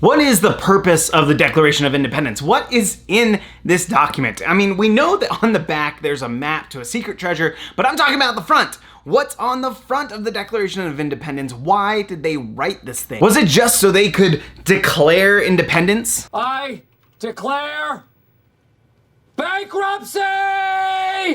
What is the purpose of the Declaration of Independence? What is in this document? I mean, we know that on the back there's a map to a secret treasure, but I'm talking about the front. What's on the front of the Declaration of Independence? Why did they write this thing? Was it just so they could declare independence? I declare bankruptcy!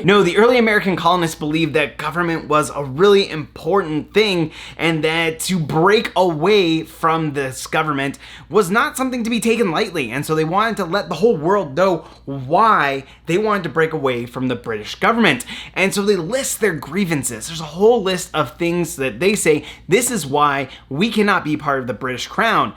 No, the early American colonists believed that government was a really important thing and that to break away from this government was not something to be taken lightly. And so they wanted to let the whole world know why they wanted to break away from the British government. And so they list their grievances. There's a whole list of things that they say, this is why we cannot be part of the British Crown.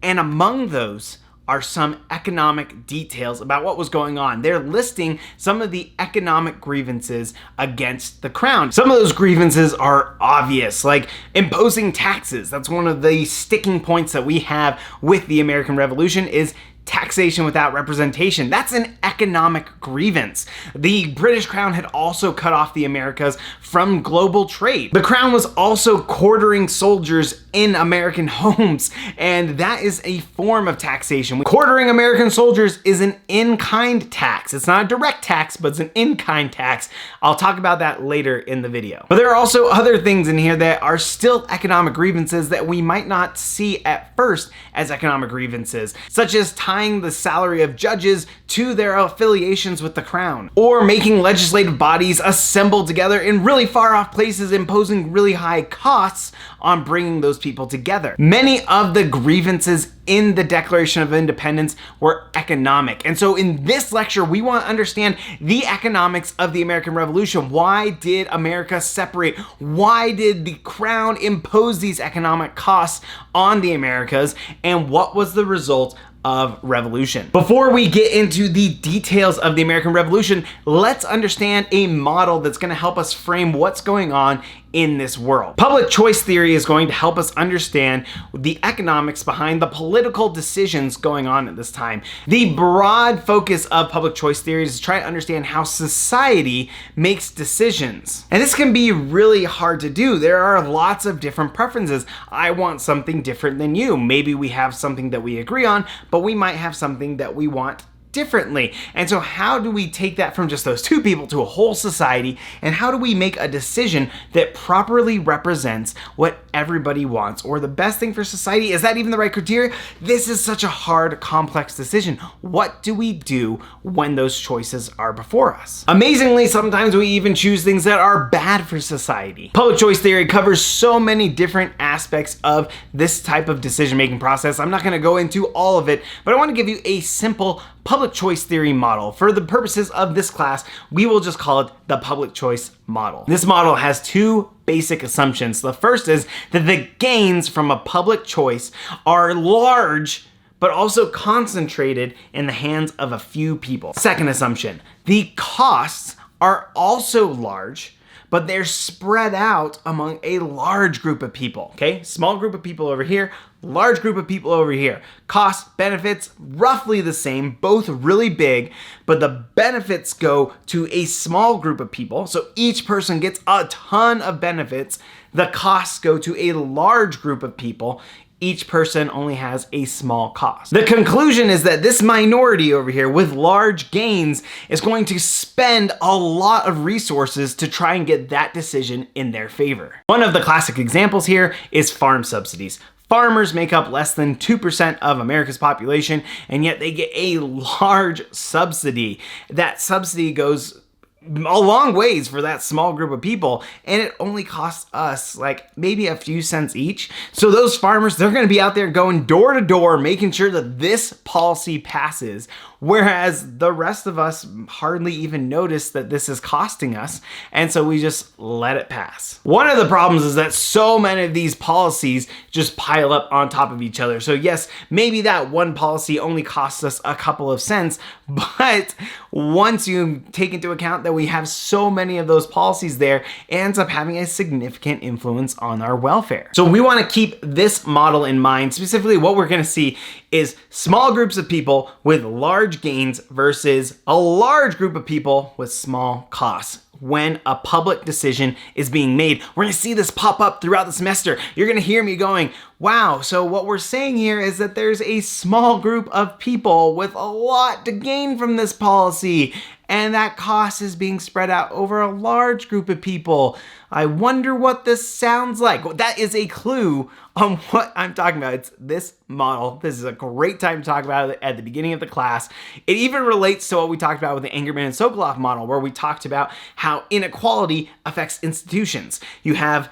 And among those are some economic details about what was going on. They're listing some of the economic grievances against the crown. Some of those grievances are obvious, like imposing taxes. That's one of the sticking points that we have with the American Revolution is taxation without representation. That's an economic grievance. The British Crown had also cut off the Americas from global trade. The Crown was also quartering soldiers in American homes, and that is a form of taxation. Quartering American soldiers is an in-kind tax. It's not a direct tax, but it's an in-kind tax. I'll talk about that later in the video. But there are also other things in here that are still economic grievances that we might not see at first as economic grievances, such as tying the salary of judges to their affiliations with the crown, or making legislative bodies assemble together in really far off places, imposing really high costs on bringing those people together. Many of the grievances in the Declaration of Independence were economic. And so in this lecture, we want to understand the economics of the American Revolution. Why did America separate? Why did the crown impose these economic costs on the Americas? And what was the result of revolution? Before we get into the details of the American Revolution, let's understand a model that's going to help us frame what's going on in this world. Public choice theory is going to help us understand the economics behind the political decisions going on at this time. The broad focus of public choice theory is to try to understand how society makes decisions. And this can be really hard to do. There are lots of different preferences. I want something different than you. Maybe we have something that we agree on, but we might have something that we want differently. And so how do we take that from just those two people to a whole society, and how do we make a decision that properly represents what everybody wants or the best thing for society? Is that even the right criteria? This is such a hard, complex decision. What do we do when those choices are before us? Amazingly, sometimes we even choose things that are bad for society. Public choice theory covers so many different aspects of this type of decision-making process. I'm not going to go into all of it, but I want to give you a simple public choice theory model. For the purposes of this class, we will just call it the public choice model. This model has two basic assumptions. The first is that the gains from a public choice are large, but also concentrated in the hands of a few people. Second assumption, the costs are also large, but they're spread out among a large group of people, okay? Small group of people over here, large group of people over here. Costs, benefits, roughly the same, both really big, but the benefits go to a small group of people, so each person gets a ton of benefits. The costs go to a large group of people. Each person only has a small cost. The conclusion is that this minority over here with large gains is going to spend a lot of resources to try and get that decision in their favor. One of the classic examples here is farm subsidies. Farmers make up less than 2% of America's population, and yet they get a large subsidy. That subsidy goes a long ways for that small group of people, and it only costs us like maybe a few cents each. So those farmers, they're going to be out there going door to door making sure that this policy passes, whereas the rest of us hardly even notice that this is costing us, and so we just let it pass. One of the problems is that so many of these policies just pile up on top of each other. So yes, maybe that one policy only costs us a couple of cents, but once you take into account that we have so many of those policies there, it ends up having a significant influence on our welfare. So we want to keep this model in mind. Specifically, what we're going to see is small groups of people with large gains versus a large group of people with small costs. when a public decision is being made. We're going to see this pop up throughout the semester. You're going to hear me going, wow, so what we're saying here is that there's a small group of people with a lot to gain from this policy, and that cost is being spread out over a large group of people. I wonder what this sounds like. Well, that is a clue on what I'm talking about. It's this model. This is a great time to talk about it at the beginning of the class. It even relates to what we talked about with the Engerman and Sokoloff model, where we talked about how inequality affects institutions. You have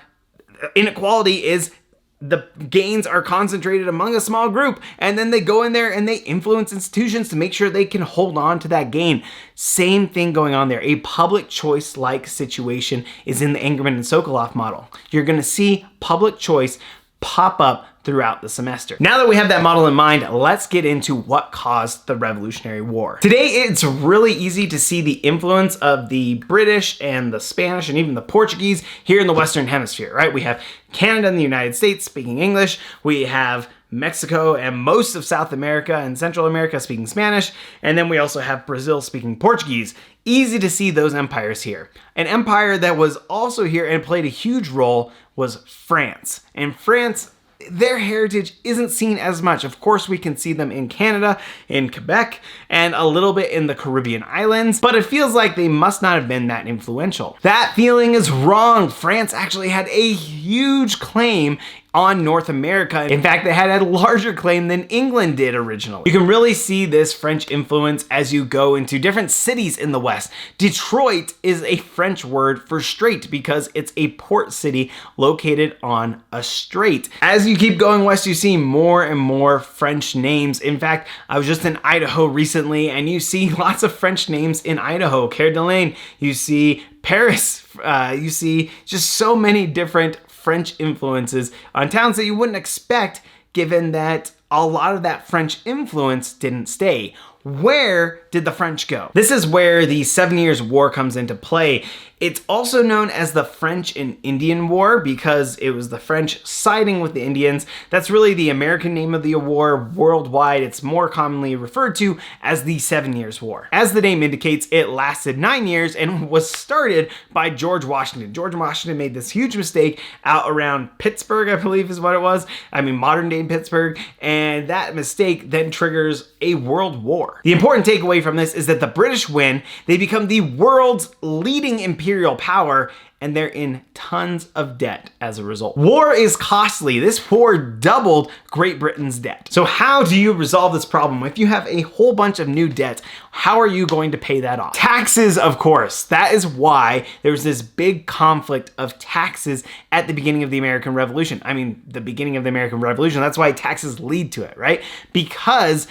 inequality is the gains are concentrated among a small group, and then they go in there and they influence institutions to make sure they can hold on to that gain. Same thing going on there. A public choice-like situation is in the Engerman and Sokoloff model. You're going to see public choice pop up throughout the semester. Now that we have that model in mind, let's get into what caused the Revolutionary War. Today, it's really easy to see the influence of the British and the Spanish and even the Portuguese here in the Western Hemisphere, right? We have Canada and the United States speaking English. We have Mexico and most of South America and Central America speaking Spanish. And then we also have Brazil speaking Portuguese. Easy to see those empires here. An empire that was also here and played a huge role was France. And France, their heritage isn't seen as much. Of course, we can see them in Canada, in Quebec, and a little bit in the Caribbean islands, but it feels like they must not have been that influential. That feeling is wrong. France actually had a huge claim on North America. In fact, they had a larger claim than England did originally. You can really see this French influence as you go into different cities in the West. Detroit is a French word for strait because it's a port city located on a strait. As you keep going west, you see more and more French names. In fact, I was just in Idaho recently, and you see lots of French names in Idaho. Coeur d'Alene, you see Paris, you see just so many different French influences on towns that you wouldn't expect, given that a lot of that French influence didn't stay. Where did the French go? This is where the 7 Years' War comes into play. It's also known as the French and Indian War because it was the French siding with the Indians. That's really the American name of the war. Worldwide, it's more commonly referred to as the 7 Years' War. As the name indicates, it lasted 9 years and was started by George Washington. George Washington made this huge mistake out around Pittsburgh, I believe is what it was. I mean, modern day Pittsburgh. And that mistake then triggers a world war. The important takeaway from this is that the British win. They become the world's leading imperial power, and they're in tons of debt as a result. War is costly. This war doubled Great Britain's debt. So how do you resolve this problem? If you have a whole bunch of new debt, how are you going to pay that off? Taxes, of course. That is why there was this big conflict of taxes at the beginning of the American Revolution. I mean, the beginning of the American Revolution, that's why taxes lead to it, right? Because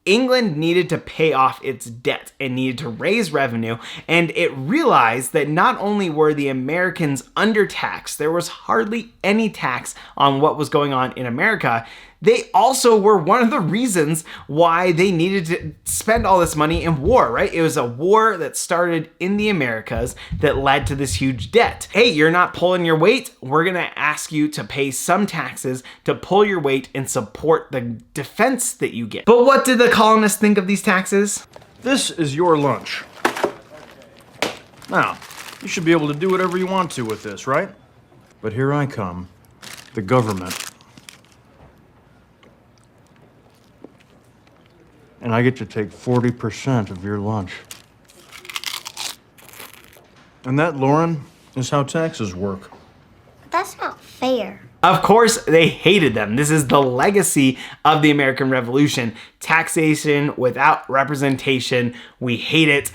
England needed to pay off its debt and needed to raise revenue, and it realized that not only were the Americans undertaxed, there was hardly any tax on what was going on in America, they also were one of the reasons why they needed to spend all this money in war, right? It was a war that started in the Americas that led to this huge debt. Hey, you're not pulling your weight? We're gonna ask you to pay some taxes to pull your weight and support the defense that you get. But what did the colonists think of these taxes? This is your lunch. Now, you should be able to do whatever you want to with this, right? But here I come, the government. And I get to take 40% of your lunch. And that, Lauren, is how taxes work. That's not fair. Of course, they hated them. This is the legacy of the American Revolution. Taxation without representation. We hate it.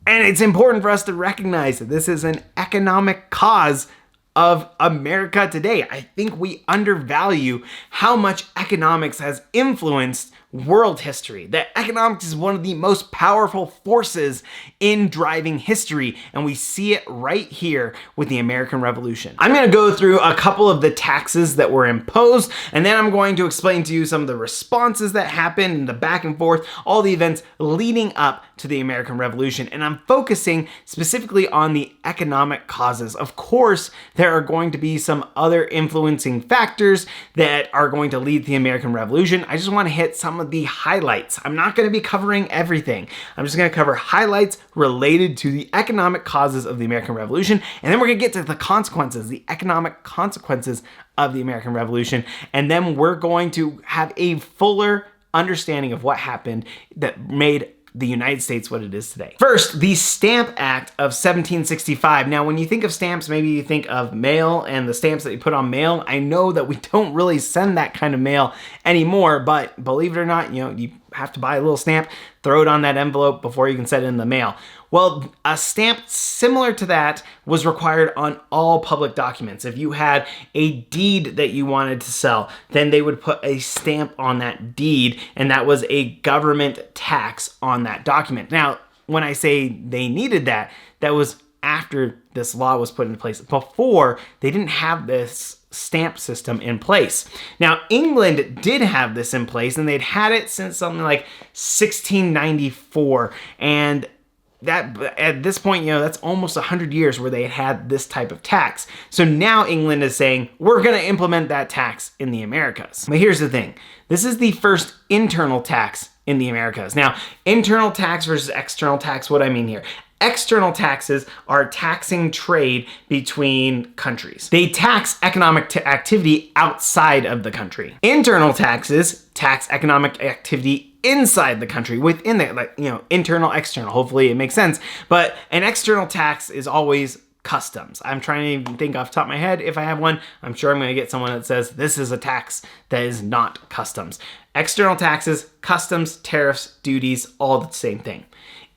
And it's important for us to recognize that this is an economic cause of America today. I think we undervalue how much economics has influenced world history. That economics is one of the most powerful forces in driving history, and we see it right here with the American Revolution. I'm going to go through a couple of the taxes that were imposed, and then I'm going to explain to you some of the responses that happened and the back and forth, all the events leading up to the American Revolution, and I'm focusing specifically on the economic causes. Of course, there are going to be some other influencing factors that are going to lead to the American Revolution. I just want to hit some of of the highlights. I'm not going to be covering everything. I'm just going to cover highlights related to the economic causes of the American Revolution, and then we're going to get to the consequences, the economic consequences of the American Revolution, and then we're going to have a fuller understanding of what happened that made the United States what it is today. First, the Stamp Act of 1765. Now, when you think of stamps, maybe you think of mail and the stamps that you put on mail. I know that we don't really send that kind of mail anymore, but believe it or not, you have to buy a little stamp, throw it on that envelope before you can send it in the mail. Well, a stamp similar to that was required on all public documents. If you had a deed that you wanted to sell, then they would put a stamp on that deed, and that was a government tax on that document. Now, when I say they needed that, that was after this law was put into place. Before, they didn't have this stamp system in place. Now, England did have this in place, and they'd had it since something like 1694, and that at this point, that's almost 100 years where they had this type of tax. So now England is saying, we're going to implement that tax in the Americas. But here's the thing. This is the first internal tax in the Americas. Now, internal tax versus external tax, what I mean here. External taxes are taxing trade between countries. They tax economic activity outside of the country. Internal taxes tax economic activity inside the country, within the, internal, external. Hopefully it makes sense. But an external tax is always customs. I'm trying to think off the top of my head if I have one. I'm sure I'm going to get someone that says this is a tax that is not customs. External taxes, customs, tariffs, duties, all the same thing.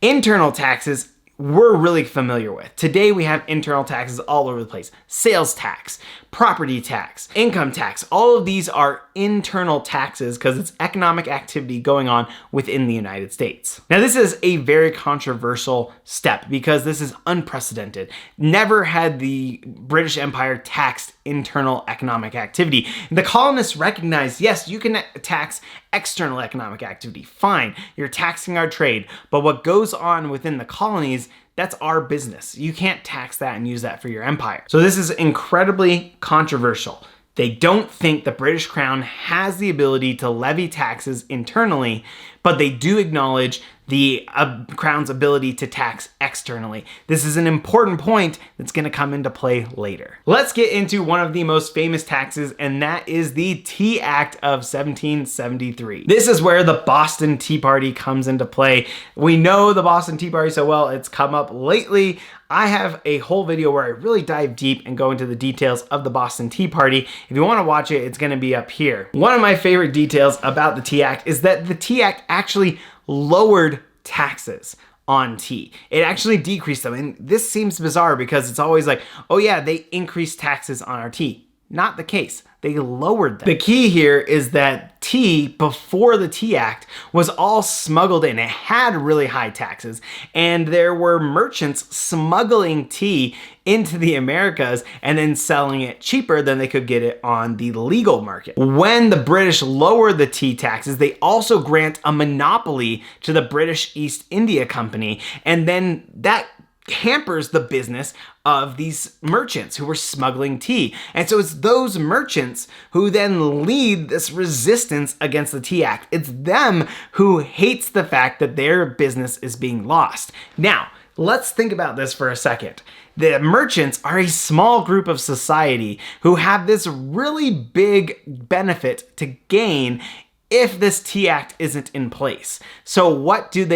Internal taxes, we're really familiar with. Today we have internal taxes all over the place. Sales tax, property tax, income tax, all of these are internal taxes because it's economic activity going on within the United States. Now this is a very controversial step because this is unprecedented. Never had the British Empire taxed internal economic activity. The colonists recognized, yes, you can tax external economic activity. Fine, you're taxing our trade, but what goes on within the colonies, that's our business. You can't tax that and use that for your empire. So this is incredibly controversial. They don't think the British Crown has the ability to levy taxes internally, but they do acknowledge the Crown's ability to tax externally. This is an important point that's going to come into play later. Let's get into one of the most famous taxes, and that is the Tea Act of 1773. This is where the Boston Tea Party comes into play. We know the Boston Tea Party so well, it's come up lately. I have a whole video where I really dive deep and go into the details of the Boston Tea Party. If you want to watch it, it's going to be up here. One of my favorite details about the Tea Act is that the Tea Act actually lowered taxes on tea. It actually decreased them. And this seems bizarre because it's always like, oh yeah, they increased taxes on our tea. Not the case. They lowered them. The key here is that tea, before the Tea Act, was all smuggled in. It had really high taxes, and there were merchants smuggling tea into the Americas and then selling it cheaper than they could get it on the legal market. When the British lower the tea taxes, they also grant a monopoly to the British East India Company, and then that hampers the business of these merchants who were smuggling tea. And so it's those merchants who then lead this resistance against the Tea Act. It's them who hates the fact that their business is being lost. Now, let's think about this for a second. The merchants are a small group of society who have this really big benefit to gain if this Tea Act isn't in place. So what do?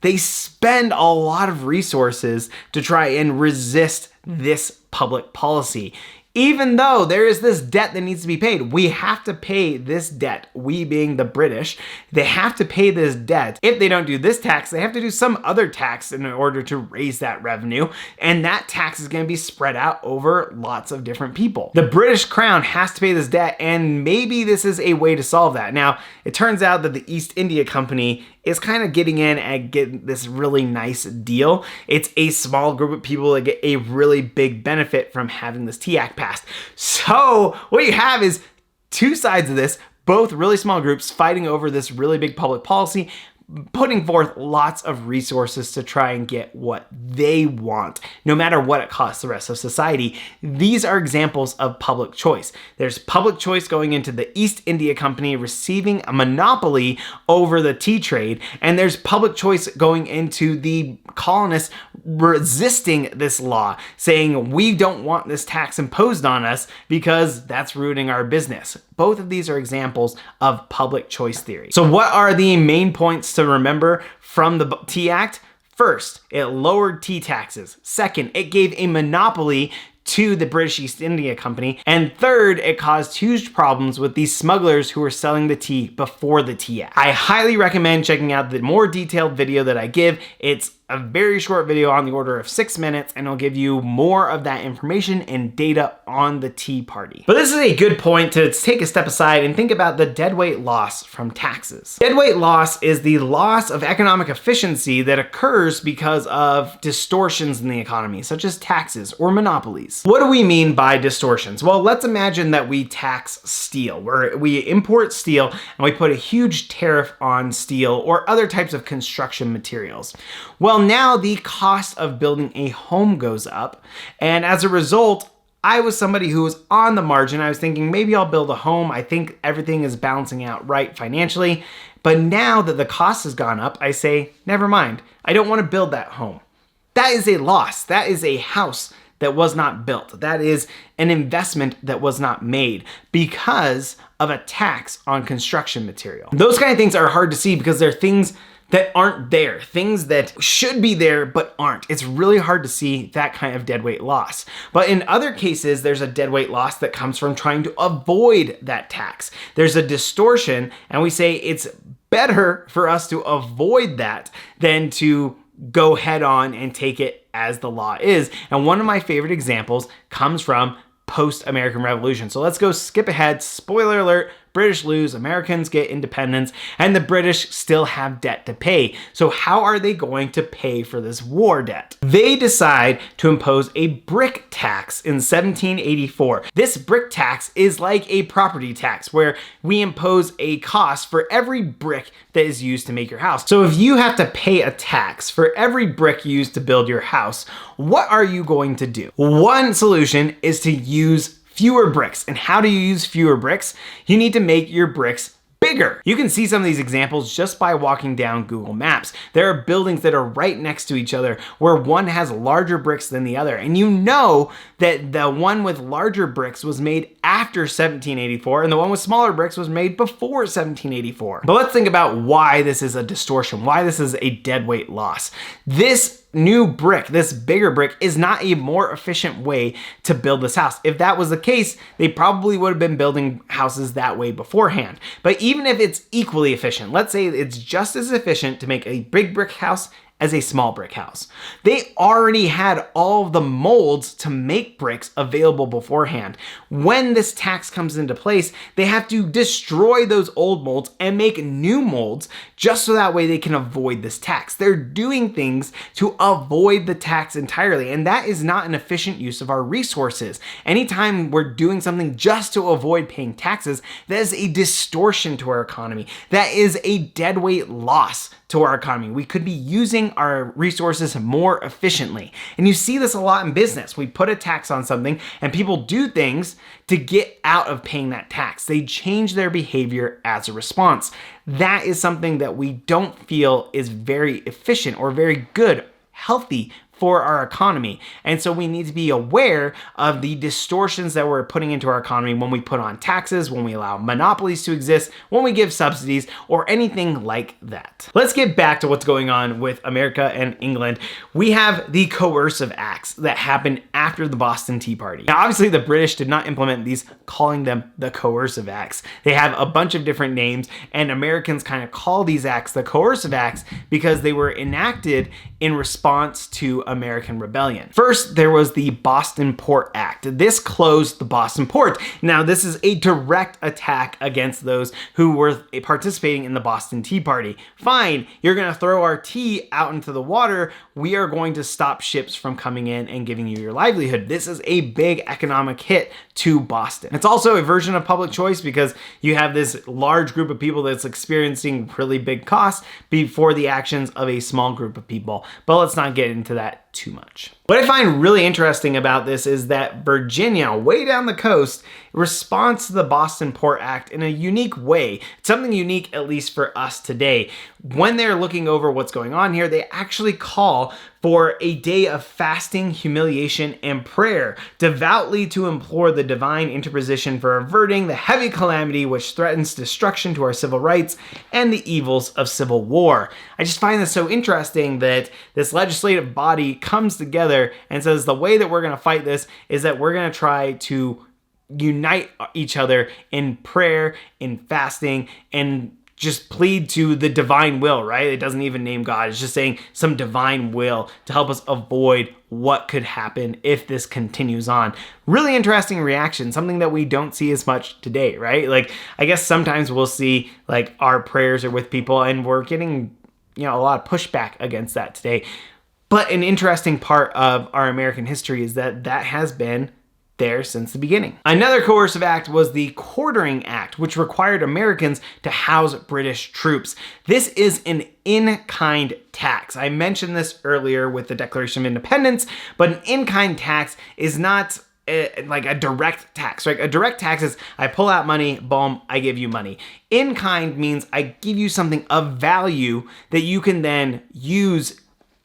They spend a lot of resources to try and resist this public policy. Even though there is this debt that needs to be paid, we have to pay this debt. We being the British, they have to pay this debt. If they don't do this tax, they have to do some other tax in order to raise that revenue. And that tax is going to be spread out over lots of different people. The British Crown has to pay this debt, and maybe this is a way to solve that. Now, it turns out that the East India Company is kind of getting in and getting this really nice deal. It's a small group of people that get a really big benefit from having this Tea Act passed. So what you have is two sides of this, both really small groups fighting over this really big public policy. putting forth lots of resources to try and get what they want, no matter what it costs the rest of society. These are examples of public choice. There's public choice going into the East India Company receiving a monopoly over the tea trade, and there's public choice going into the colonists resisting this law, saying we don't want this tax imposed on us because that's ruining our business. Both of these are examples of public choice theory. So what are the main points to remember from the Tea Act? First, it lowered tea taxes. Second, it gave a monopoly to the British East India Company. And third, it caused huge problems with these smugglers who were selling the tea before the Tea Act. I highly recommend checking out the more detailed video that I give. It's a very short video on the order of 6 minutes, and it'll give you more of that information and data on the Tea Party. But this is a good point to take a step aside and think about the deadweight loss from taxes. Deadweight loss is the loss of economic efficiency that occurs because of distortions in the economy, such as taxes or monopolies. What do we mean by distortions? Well, let's imagine that we tax steel, where we import steel and we put a huge tariff on steel or other types of construction materials. Well, now the cost of building a home goes up, and as a result, I was somebody who was on the margin. I was thinking maybe I'll build a home. I think everything is balancing out right financially. But now that the cost has gone up, I say, never mind. I don't want to build that home. That is a loss. That is a house that was not built. That is an investment that was not made because of a tax on construction material. Those kind of things are hard to see because they're things that aren't there, things that should be there but aren't. It's really hard to see that kind of deadweight loss. But in other cases, there's a deadweight loss that comes from trying to avoid that tax. There's a distortion, and we say it's better for us to avoid that than to go head on and take it as the law is. And one of my favorite examples comes from post-American Revolution. So let's go skip ahead. Spoiler alert, British lose, Americans get independence, and the British still have debt to pay. So how are they going to pay for this war debt? They decide to impose a brick tax in 1784. This brick tax is like a property tax where we impose a cost for every brick that is used to make your house. So if you have to pay a tax for every brick used to build your house, what are you going to do? One solution is to use fewer bricks. And how do you use fewer bricks? You need to make your bricks bigger. You can see some of these examples just by walking down Google Maps. There are buildings that are right next to each other where one has larger bricks than the other. And you know that the one with larger bricks was made after 1784 and the one with smaller bricks was made before 1784. But let's think about why this is a distortion, why this is a deadweight loss. This new brick, this bigger brick, is not a more efficient way to build this house. If that was the case, they probably would have been building houses that way beforehand. But even if it's equally efficient, let's say it's just as efficient to make a big brick house as a small brick house. They already had all of the molds to make bricks available beforehand. When this tax comes into place, they have to destroy those old molds and make new molds just so that way they can avoid this tax. They're doing things to avoid the tax entirely, and that is not an efficient use of our resources. Anytime we're doing something just to avoid paying taxes, that is a distortion to our economy. That is a deadweight loss to our economy. We could be using our resources more efficiently. And you see this a lot in business. We put a tax on something and people do things to get out of paying that tax. They change their behavior as a response. That is something that we don't feel is very efficient or very good, healthy for our economy. And so we need to be aware of the distortions that we're putting into our economy when we put on taxes, when we allow monopolies to exist, when we give subsidies, or anything like that. Let's get back to what's going on with America and England. We have the coercive acts that happened after the Boston Tea Party. Now, obviously the British did not implement these, calling them the coercive acts. They have a bunch of different names, and Americans kind of call these acts the coercive acts because they were enacted in response to American rebellion. First, there was the Boston Port Act. This closed the Boston port. Now, this is a direct attack against those who were participating in the Boston Tea Party. Fine, you're going to throw our tea out into the water. We are going to stop ships from coming in and giving you your livelihood. This is a big economic hit to Boston. It's also a version of public choice because you have this large group of people that's experiencing really big costs before the actions of a small group of people. But let's not get into that too much. What I find really interesting about this is that Virginia, way down the coast, responds to the Boston Port Act in a unique way. It's something unique, at least for us today. When they're looking over what's going on here, they actually call for a day of fasting, humiliation, and prayer, devoutly to implore the divine interposition for averting the heavy calamity which threatens destruction to our civil rights and the evils of civil war. I just find this so interesting that this legislative body comes together and says the way that we're going to fight this is that we're going to try to unite each other in prayer, in fasting, and just plead to the divine will, right? It doesn't even name God. It's just saying some divine will to help us avoid what could happen if this continues on. Really interesting reaction, something that we don't see as much today, right? Like, I guess sometimes we'll see like our prayers are with people and we're getting, a lot of pushback against that today. But an interesting part of our American history is that that has been there since the beginning. Another coercive act was the Quartering Act, which required Americans to house British troops. This is an in-kind tax. I mentioned this earlier with the Declaration of Independence, but an in-kind tax is not like a direct tax, right? A direct tax is I pull out money, boom, I give you money. In kind means I give you something of value that you can then use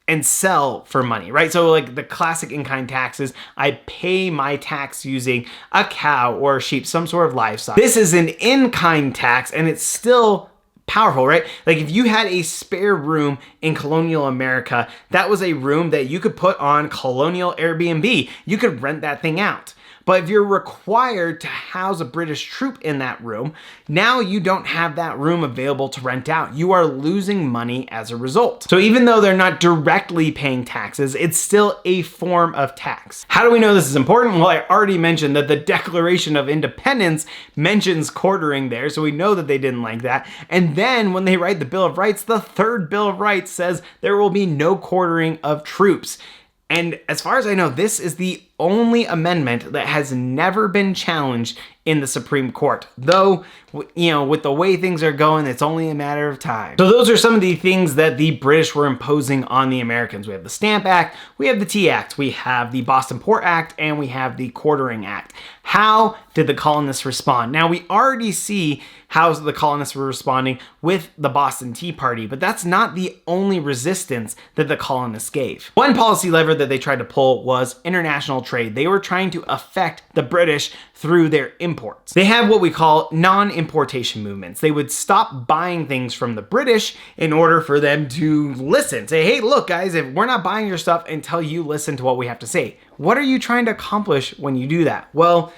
and sell for money, right? So like the classic in-kind taxes, I pay my tax using a cow or a sheep, some sort of livestock. This is an in-kind tax and it's still powerful, right? Like if you had a spare room in colonial America, that was a room that you could put on colonial Airbnb. You could rent that thing out. But if you're required to house a British troop in that room, now you don't have that room available to rent out. You are losing money as a result. So even though they're not directly paying taxes, it's still a form of tax. How do we know this is important? Well, I already mentioned that the Declaration of Independence mentions quartering there, so we know that they didn't like that. And then when they write the Bill of Rights, the third Bill of Rights says there will be no quartering of troops. And as far as I know, this is the only amendment that has never been challenged in the Supreme Court. Though, with the way things are going, it's only a matter of time. So those are some of the things that the British were imposing on the Americans. We have the Stamp Act, we have the Tea Act, we have the Boston Port Act, and we have the Quartering Act. How did the colonists respond? Now, we already see how the colonists were responding with the Boston Tea Party, but that's not the only resistance that the colonists gave. One policy lever that they tried to pull was international trade. They were trying to affect the British through their imports. They have what we call non-importation movements. They would stop buying things from the British in order for them to listen. Say, hey, look guys, if we're not buying your stuff until you listen to what we have to say. What are you trying to accomplish when you do that? Well,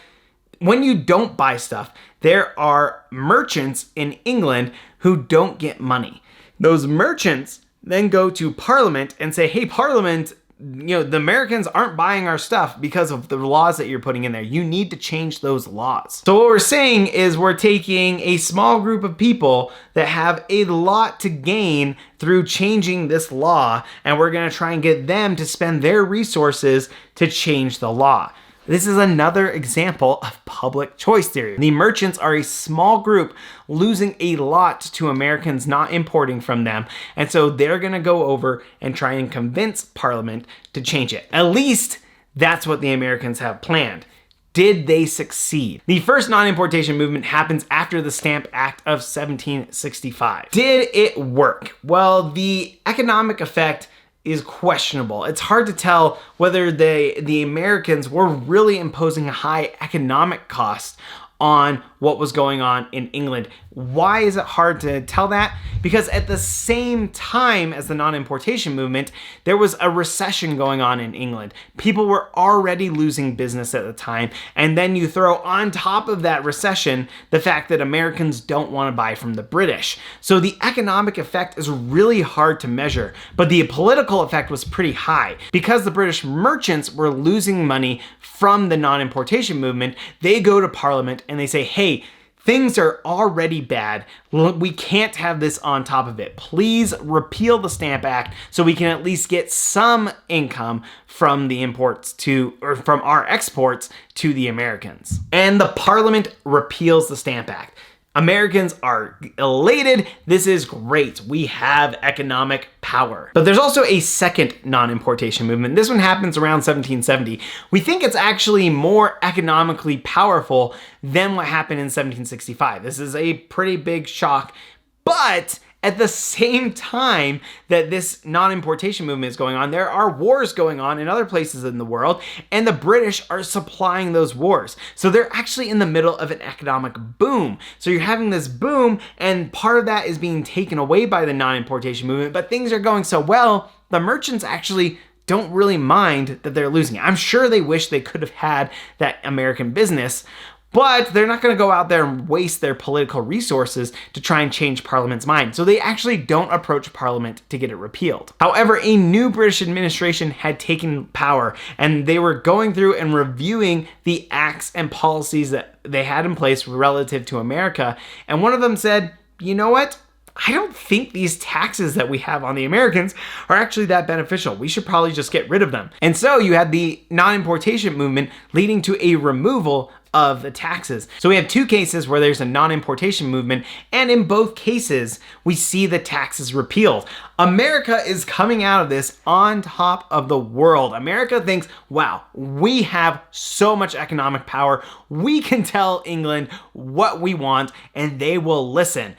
when you don't buy stuff, there are merchants in England who don't get money. Those merchants then go to Parliament and say, hey, Parliament, the Americans aren't buying our stuff because of the laws that you're putting in there. You need to change those laws. So what we're saying is we're taking a small group of people that have a lot to gain through changing this law, and we're going to try and get them to spend their resources to change the law. This is another example of public choice theory. The merchants are a small group losing a lot to Americans not importing from them, and so they're gonna go over and try and convince Parliament to change it. At least that's what the Americans have planned. Did they succeed? The first non-importation movement happens after the Stamp Act of 1765. Did it work? Well, the economic effect is questionable. It's hard to tell whether the Americans were really imposing a high economic cost on what was going on in England. Why is it hard to tell that? Because at the same time as the non-importation movement, there was a recession going on in England. People were already losing business at the time. And then you throw on top of that recession the fact that Americans don't want to buy from the British. So the economic effect is really hard to measure, but the political effect was pretty high. Because the British merchants were losing money from the non-importation movement, they go to Parliament and they say, hey, things are already bad. We can't have this on top of it. Please repeal the Stamp Act so we can at least get some income from the imports or from our exports to the Americans. And the Parliament repeals the Stamp Act. Americans are elated. This is great. We have economic power. But there's also a second non-importation movement. This one happens around 1770. We think it's actually more economically powerful than what happened in 1765. This is a pretty big shock, but at the same time that this non-importation movement is going on, there are wars going on in other places in the world, and the British are supplying those wars. So they're actually in the middle of an economic boom. So you're having this boom, and part of that is being taken away by the non-importation movement, but things are going so well, the merchants actually don't really mind that they're losing it. I'm sure they wish they could have had that American business, but they're not going to go out there and waste their political resources to try and change Parliament's mind. So they actually don't approach Parliament to get it repealed. However, a new British administration had taken power, and they were going through and reviewing the acts and policies that they had in place relative to America. And one of them said, you know what? I don't think these taxes that we have on the Americans are actually that beneficial. We should probably just get rid of them. And so you had the non-importation movement leading to a removal of the taxes. So we have two cases where there's a non-importation movement, and in both cases, we see the taxes repealed. America is coming out of this on top of the world. America thinks, wow, we have so much economic power. We can tell England what we want, and they will listen.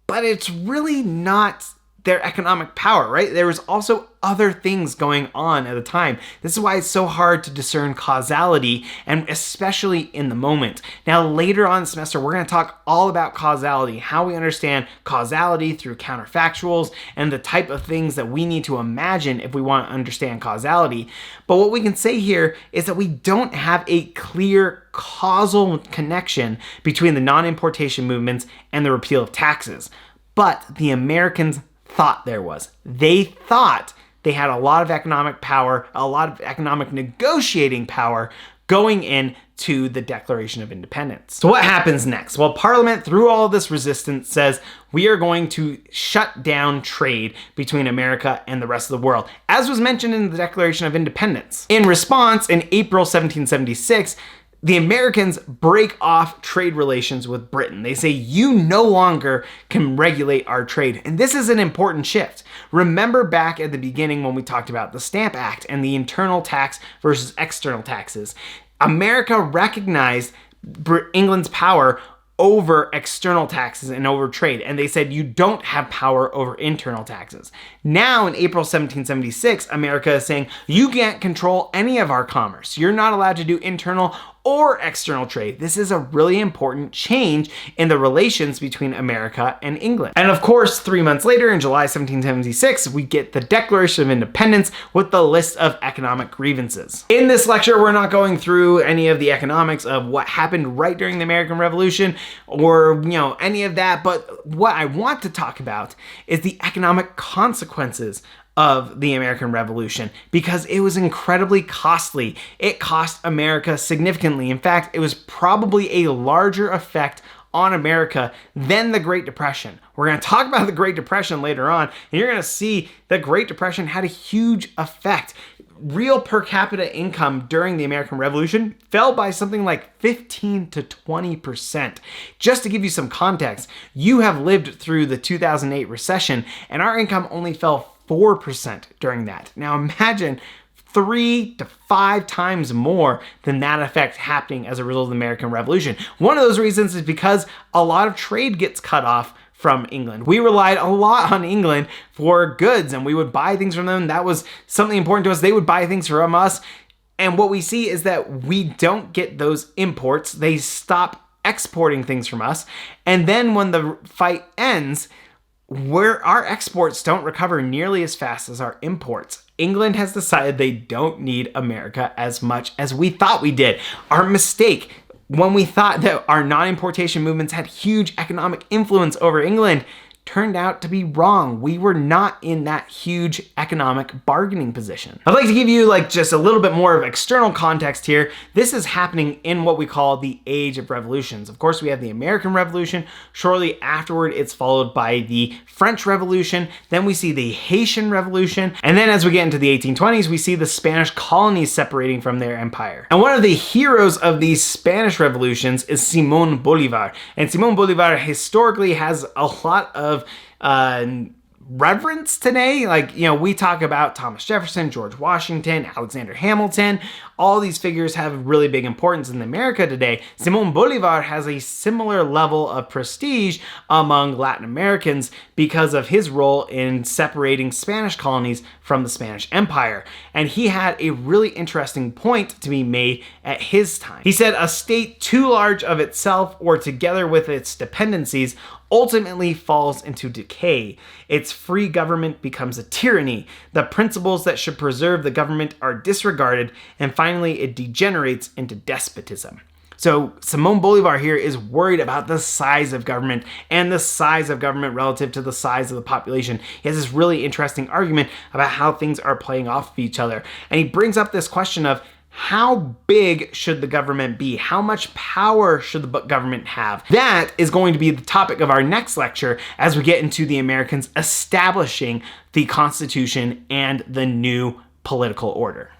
But it's really not their economic power, right? There was also other things going on at the time. This is why it's so hard to discern causality, and especially in the moment. Now, later on in the semester, we're going to talk all about causality, how we understand causality through counterfactuals, and the type of things that we need to imagine if we want to understand causality. But what we can say here is that we don't have a clear causal connection between the non-importation movements and the repeal of taxes. But the Americans thought there was. They thought they had a lot of economic power, a lot of economic negotiating power going into the Declaration of Independence. So what happens next? Well, Parliament, through all of this resistance, says we are going to shut down trade between America and the rest of the world, as was mentioned in the Declaration of Independence. In response, in April 1776, the Americans break off trade relations with Britain. They say, you no longer can regulate our trade. And this is an important shift. Remember back at the beginning when we talked about the Stamp Act and the internal tax versus external taxes. America recognized England's power over external taxes and over trade. And they said, you don't have power over internal taxes. Now in April 1776, America is saying, you can't control any of our commerce. You're not allowed to do internal or external trade. This is a really important change in the relations between America and England. And of course, 3 months later, in July 1776, we get the Declaration of Independence with the list of economic grievances. In this lecture, we're not going through any of the economics of what happened right during the American Revolution or, any of that, but what I want to talk about is the economic consequences of the American Revolution, because it was incredibly costly. It cost America significantly. In fact, it was probably a larger effect on America than the Great Depression. We're going to talk about the Great Depression later on, and you're going to see the Great Depression had a huge effect. Real per capita income during the American Revolution fell by something like 15 to 20%. Just to give you some context, you have lived through the 2008 recession, and our income only fell 4% during that. Now imagine 3 to 5 times more than that effect happening as a result of the American Revolution. One of those reasons is because a lot of trade gets cut off from England. We relied a lot on England for goods, and we would buy things from them. That was something important to us. They would buy things from us. And what we see is that we don't get those imports. They stop exporting things from us. And then when the fight ends, where our exports don't recover nearly as fast as our imports. England has decided they don't need America as much as we thought we did. Our mistake. When we thought that our non-importation movements had huge economic influence over England, turned out to be wrong. We were not in that huge economic bargaining position. I'd like to give you just a little bit more of external context here. This is happening in what we call the Age of Revolutions. Of course, we have the American Revolution. Shortly afterward, it's followed by the French Revolution. Then we see the Haitian Revolution. And then as we get into the 1820s, we see the Spanish colonies separating from their empire. And one of the heroes of these Spanish revolutions is Simón Bolívar. And Simón Bolívar historically has a lot of reverence today. We talk about Thomas Jefferson, George Washington, Alexander Hamilton. All these figures have really big importance in America today. Simón Bolívar has a similar level of prestige among Latin Americans because of his role in separating Spanish colonies from the Spanish Empire. And he had a really interesting point to be made at his time. He said, a state too large of itself or together with its dependencies ultimately falls into decay. Its free government becomes a tyranny. The principles that should preserve the government are disregarded, and finally it degenerates into despotism. So Simón Bolívar here is worried about the size of government and the size of government relative to the size of the population. He has this really interesting argument about how things are playing off of each other. And he brings up this question of, how big should the government be? How much power should the government have? That is going to be the topic of our next lecture as we get into the Americans establishing the Constitution and the new political order.